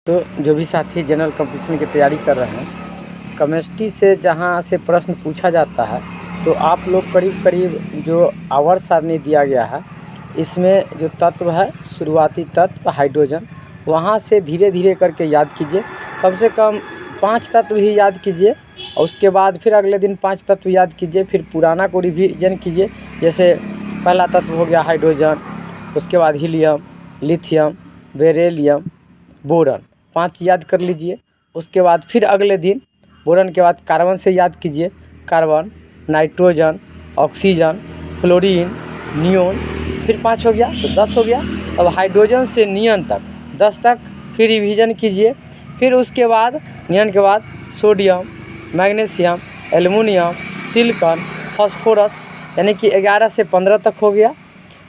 तो जो भी साथी जनरल कंपटीशन की तैयारी कर रहे हैं, केमिस्ट्री से जहाँ से प्रश्न पूछा जाता है तो आप लोग करीब करीब जो आवर्त सारणी दिया गया है, इसमें जो तत्व है शुरुआती तत्व हाइड्रोजन, वहाँ से धीरे धीरे करके याद कीजिए। कम से कम 5 तत्व ही याद कीजिए और उसके बाद फिर अगले दिन 5 तत्व याद कीजिए। फिर पुराना को रिवीजन कीजिए। जैसे पहला तत्व हो गया हाइड्रोजन, उसके बाद हीलियम, लिथियम, बेरिलियम, बोरन, 5 याद कर लीजिए। उसके बाद फिर अगले दिन बोरन के बाद कार्बन से याद कीजिए। Carbon, nitrogen, oxygen, chlorine, neon, फिर 5 हो गया तो 10 हो गया। अब हाइड्रोजन से नियन तक 10 तक फिर रिवीजन कीजिए। फिर उसके बाद नियन के बाद sodium, magnesium, aluminium, silicon, phosphorus, यानी कि 11 से 15 तक हो गया।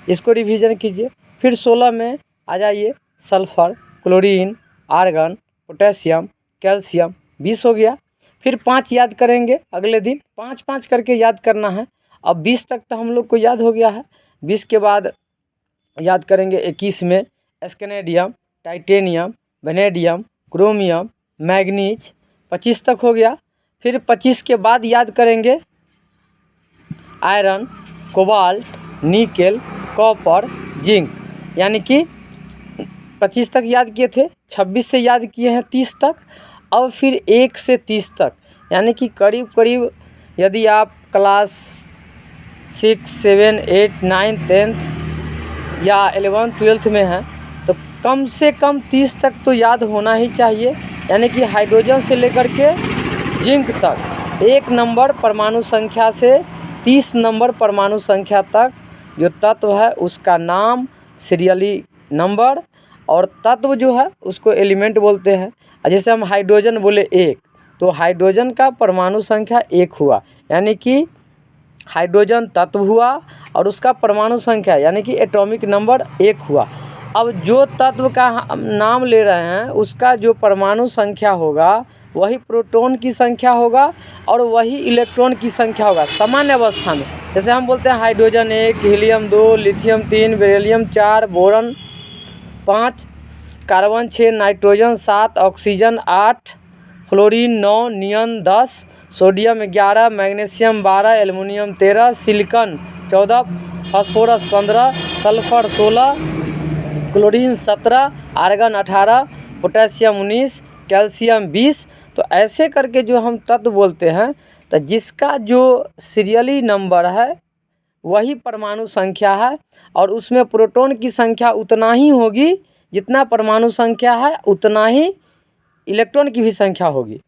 इसको रिवीजन कीजिए। फिर 16 में आ जाइए sulphur, chlorine, argon, potassium, calcium, 20 हो गया। फिर 5 याद करेंगे अगले दिन, 5-5 करके याद करना है। अब 20 तक तो हम लोग को याद हो गया है। 20 के बाद याद करेंगे 21 में scandium, titanium, vanadium, chromium, manganese, 25 तक हो गया। फिर 25 के बाद याद करेंगे iron, cobalt, nickel, copper, zinc, यानी कि 25 तक याद किए थे, 26 से याद किए हैं 30 तक। अब फिर 1 से 30 तक, यानी कि करीब करीब यदि आप क्लास 6, 7, 8, 9, 10 या 11, 12 में हैं तो कम से कम 30 तक तो याद होना ही चाहिए। यानी कि हाइड्रोजन से लेकर के जिंक तक 1 नंबर परमाणु संख्या से 30 नंबर परमाणु संख्या तक जो तत्व है उसका नाम, सीरियली नंबर और तत्व जो है उसको एलिमेंट बोलते हैं। जैसे हम हाइड्रोजन बोले 1, तो हाइड्रोजन का परमाणु संख्या 1 हुआ, यानी कि हाइड्रोजन तत्व हुआ और उसका परमाणु संख्या यानी कि एटॉमिक नंबर 1 हुआ। अब जो तत्व का हम नाम ले रहे हैं उसका जो परमाणु संख्या होगा वही प्रोटॉन की संख्या होगा और वही इलेक्ट्रॉन की संख्या होगा सामान्य अवस्था में। जैसे हम बोलते हैं hydrogen 1, helium 2, lithium 3, beryllium 4, boron 5, carbon 6, nitrogen 7, oxygen 8, chlorine 9, neon 10, sodium 11, magnesium 12, aluminium 13, silicon 14, phosphorus 15, sulphur 16, chlorine 17, argon 18, potassium 19, calcium 20। तो ऐसे करके जो हम तत्व बोलते हैं, तो जिसका जो सीरियली नंबर है वही परमाणु संख्या है और उसमें प्रोटॉन की संख्या उतना ही होगी जितना परमाणु संख्या है, उतना ही इलेक्ट्रॉन की भी संख्या होगी।